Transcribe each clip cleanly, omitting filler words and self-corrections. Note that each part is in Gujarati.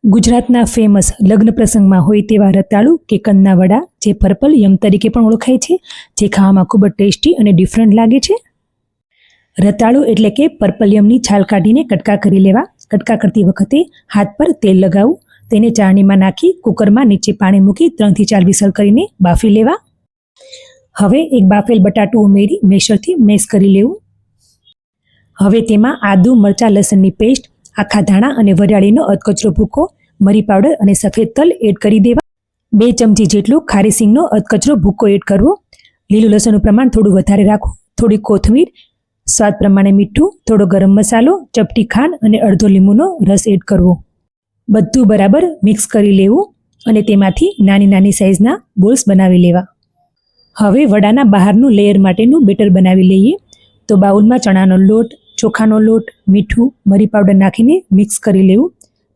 ગુજરાતના ફેમસ લગ્ન પ્રસંગમાં હોય તેવા રતાળુ કે કંદના વડા, જે પર્પલ યમ તરીકે પણ ઓળખાય છે, જે ખાવામાં ખૂબ જ ટેસ્ટી અને ડિફરન્ટ લાગે છે. રતાળુ એટલે કે પર્પલ યમની છાલ કાઢીને કટકા કરી લેવા. કટકા કરતી વખતે હાથ પર તેલ લગાવવું, તેને ચાળણીમાં નાખી કુકરમાં નીચે પાણી મૂકી 3 થી 4 વિસલ કરીને બાફી લેવા. હવે એક બાફેલ બટાટું ઉમેરી મેશરથી મેશ કરી લેવું. હવે તેમાં આદુ, મરચાં, લસણની પેસ્ટ, આખા ધાણા અને વરિયાળીનો અધકચરો ભૂકો, મરી પાવડર અને સફેદ તલ એડ કરી દેવા. 2 ચમચી જેટલું ખારી સિંગનો અધકચરો ભૂકો એડ કરવો. લીલું લસણનું પ્રમાણ થોડું વધારે રાખવું. થોડી કોથમીર, સ્વાદ પ્રમાણે મીઠું, થોડો ગરમ મસાલો, ચપટી ખાંડ અને અડધો લીંબુનો રસ એડ કરવો. બધું બરાબર મિક્સ કરી લેવું અને તેમાંથી નાની નાની સાઇઝના બોલ્સ બનાવી લેવા. હવે વડાના બહારનું લેયર માટેનું બેટર બનાવી લઈએ. તો બાઉલમાં ચણાનો લોટ, ચોખાનો લોટ, મીઠું, મરી પાવડર નાખીને મિક્સ કરી લેવું.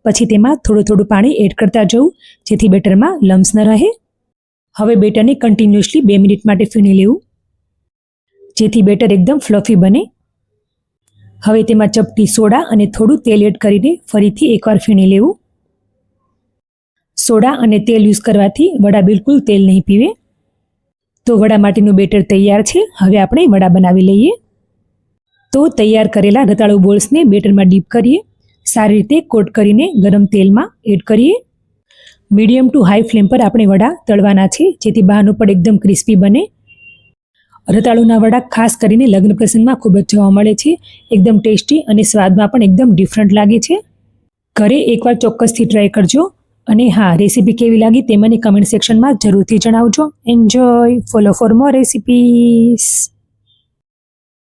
પછી તેમાં થોડું થોડું પાણી એડ કરતા જવું, જેથી બેટરમાં લમ્સ ન રહે. હવે બેટરને કન્ટિન્યુઅસલી 2 મિનિટ માટે ફીણી લેવું, જેથી બેટર એકદમ ફ્લફી બને. હવે તેમાં ચપટી સોડા અને થોડું તેલ એડ કરીને ફરીથી એકવાર ફીણી લેવું. સોડા અને તેલ યુઝ કરવાથી વડા બિલકુલ તેલ નહીં પીવે. તો વડા માટેનું બેટર તૈયાર છે. હવે આપણે વડા બનાવી લઈએ. તો તૈયાર કરેલા રતાળુ બોલ્સને બેટરમાં ડીપ કરીએ. સારી રીતે કોટ કરીને ગરમ તેલમાં એડ કરીએ. મીડિયમ ટુ હાઈ ફ્લેમ પર આપણે વડા તળવાના છે, જેથી બહારનું પણ એકદમ ક્રિસ્પી બને. રતાળુના વડા ખાસ કરીને લગ્ન પ્રસંગમાં ખૂબ જ જોવા મળે છે. એકદમ ટેસ્ટી અને સ્વાદમાં પણ એકદમ ડિફરન્ટ લાગે છે. ઘરે એકવાર ચોક્કસથી ટ્રાય કરજો. અને હા, રેસીપી કેવી લાગી તે મને કમેન્ટ સેક્શનમાં જરૂરથી જણાવજો. Enjoy. Follow for more recipes.